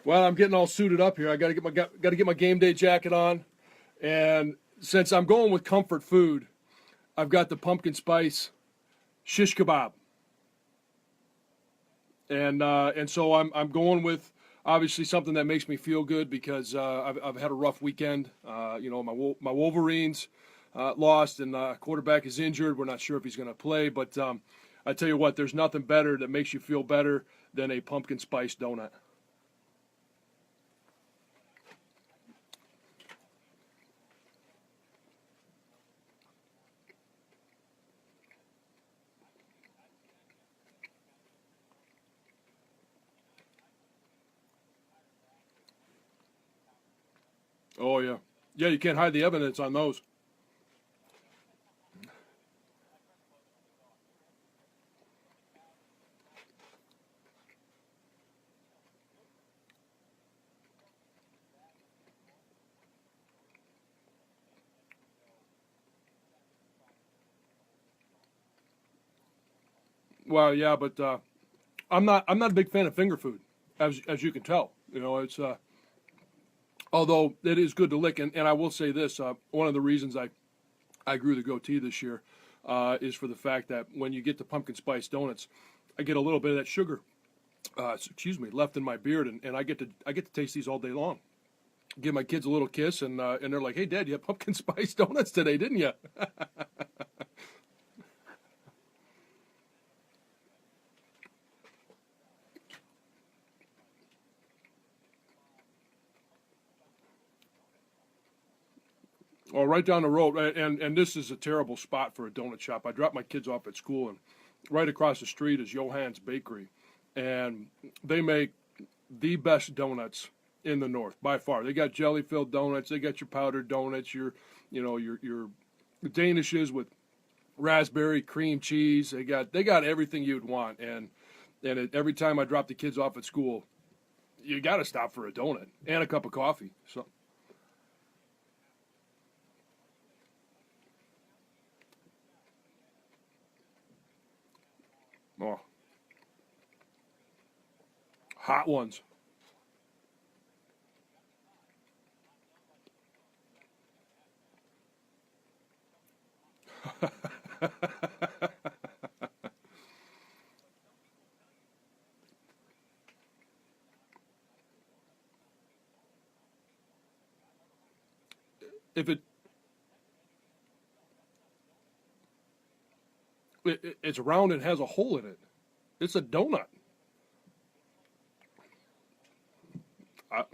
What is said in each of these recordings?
Well, I'm getting all suited up here. I got to get my game day jacket on, and since I'm going with comfort food, I've got the pumpkin spice shish kebab, and so I'm going with obviously something that makes me feel good because I've had a rough weekend. My Wolverines lost, and quarterback is injured. We're not sure if he's going to play, but I tell you what, there's nothing better that makes you feel better than a pumpkin spice donut. Oh yeah, yeah. You can't hide the evidence on those. Well, yeah, but I'm not a big fan of finger food, as you can tell. It's although it is good to lick, and I will say this: one of the reasons I grew the goatee this year is for the fact that when you get the pumpkin spice donuts, I get a little bit of that sugar, left in my beard, and I get to taste these all day long. Give my kids a little kiss, and they're like, "Hey, Dad, you had pumpkin spice donuts today, didn't you?" Well, right down the road, right, and this is a terrible spot for a donut shop. I dropped my kids off at school, and right across the street is Johann's Bakery, and they make the best donuts in the north by far. They got jelly filled donuts, they got your powdered donuts, your danishes with raspberry cream cheese. They got everything you'd want, every time I drop the kids off at school, you got to stop for a donut and a cup of coffee. So, oh, hot ones. If it's round and has a hole in it, it's a donut. I,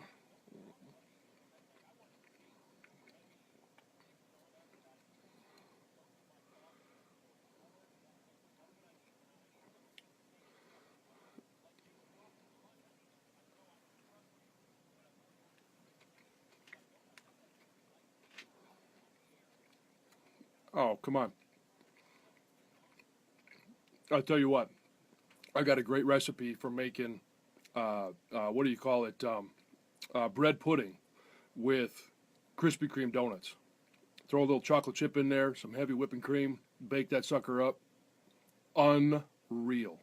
oh, come on! I'll tell you what. I got a great recipe for making what do you call it? Bread pudding with Krispy Kreme donuts. Throw a little chocolate chip in there, some heavy whipping cream, bake that sucker up. Unreal.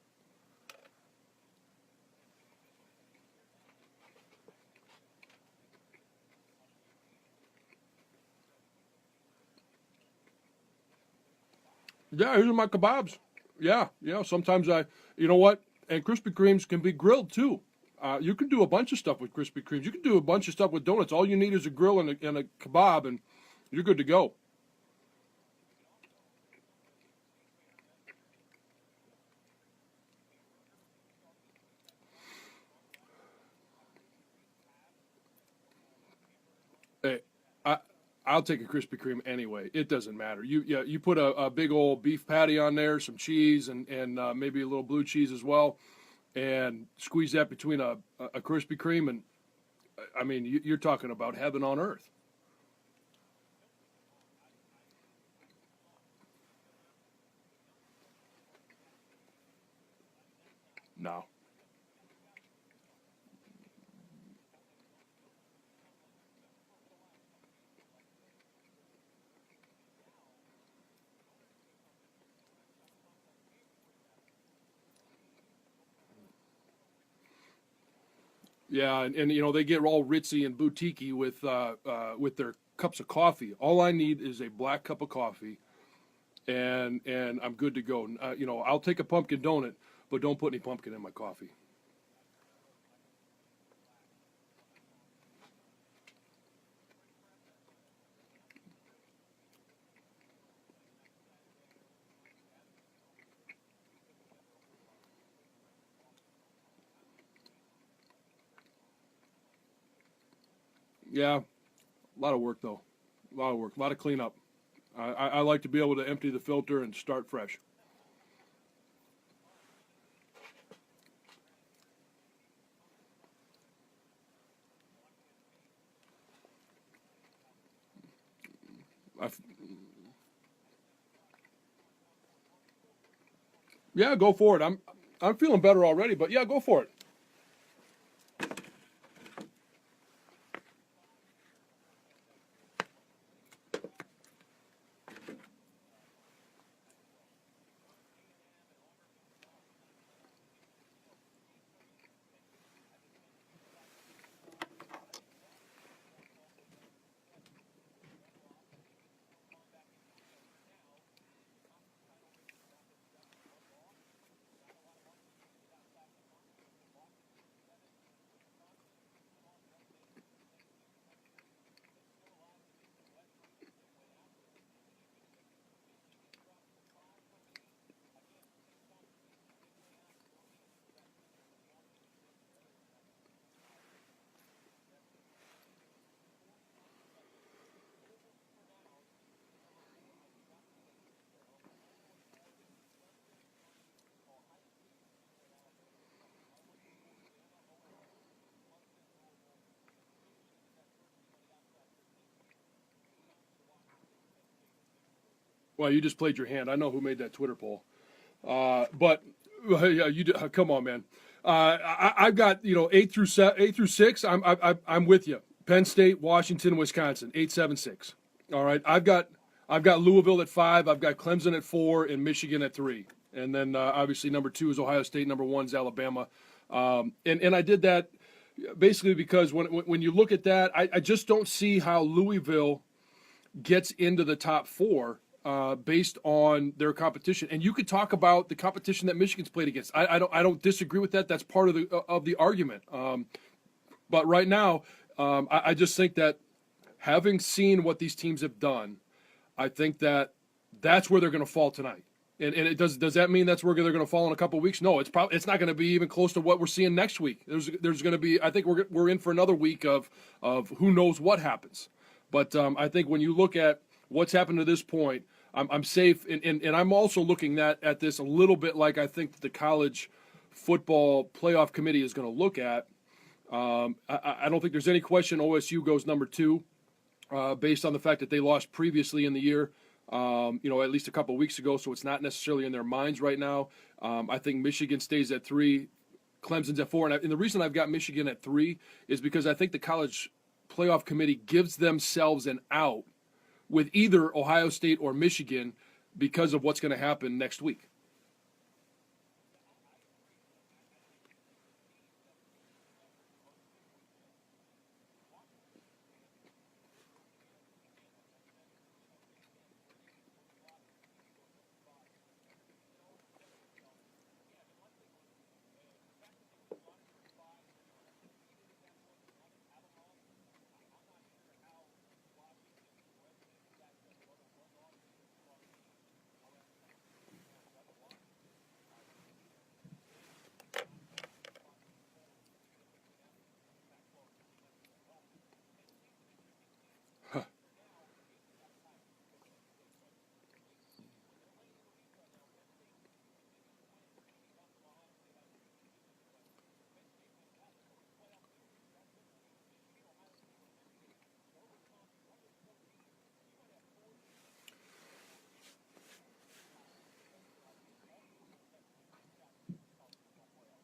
Yeah, here's my kebabs. Yeah, yeah. Sometimes you know what? And Krispy Kremes can be grilled too. You can do a bunch of stuff with Krispy Kremes. You can do a bunch of stuff with donuts. All you need is a grill and a kebab, and you're good to go. Hey, I I'll take a Krispy Kreme anyway. It doesn't matter. You put a big old beef patty on there, some cheese, and maybe a little blue cheese as well, and squeeze that between a Krispy Kreme, and I mean you're talking about heaven on earth. No. Yeah, and you know they get all ritzy and boutiquey with their cups of coffee. All I need is a black cup of coffee, and I'm good to go. You know, I'll take a pumpkin donut, but don't put any pumpkin in my coffee. Yeah, a lot of work though, a lot of work, a lot of cleanup. I like to be able to empty the filter and start fresh. I, yeah, go for it. I'm feeling better already, but yeah, go for it. Well, you just played your hand. I know who made that Twitter poll. But yeah, come on, man. I've got eight through six. I'm with you. Penn State, Washington, Wisconsin, 8, 7, 6. All right. I've got Louisville at 5. I've got Clemson at 4, and Michigan at 3. And then obviously number 2 is Ohio State. Number 1 is Alabama. And I did that basically because when you look at that, I just don't see how Louisville gets into the top 4 based on their competition. And you could talk about the competition that Michigan's played against. I don't disagree with that. That's part of the argument. But right now, I just think that having seen what these teams have done, I think that that's where they're going to fall tonight. And does that mean that's where they're going to fall in a couple of weeks? No, it's not going to be even close to what we're seeing next week. There's going to be, I think we're in for another week of who knows what happens. But I think when you look at what's happened to this point, I'm safe, and I'm also looking at this a little bit like I think the college football playoff committee is going to look at. I don't think there's any question OSU goes number 2 based on the fact that they lost previously in the year, at least a couple of weeks ago, so it's not necessarily in their minds right now. I think Michigan stays at 3, Clemson's at 4, and the reason I've got Michigan at 3 is because I think the college playoff committee gives themselves an out with either Ohio State or Michigan because of what's going to happen next week.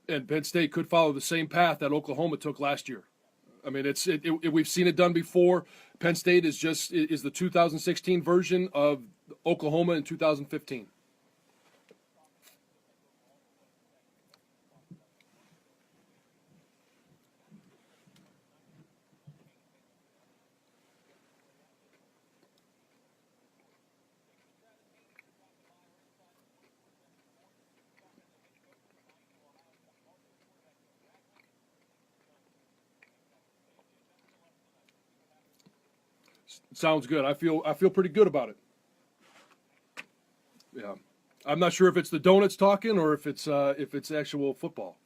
And Penn State could follow the same path that Oklahoma took last year. I mean, we've seen it done before. Penn State is the 2016 version of Oklahoma in 2015. Sounds good. I feel pretty good about it. Yeah. I'm not sure if it's the donuts talking or if it's actual football.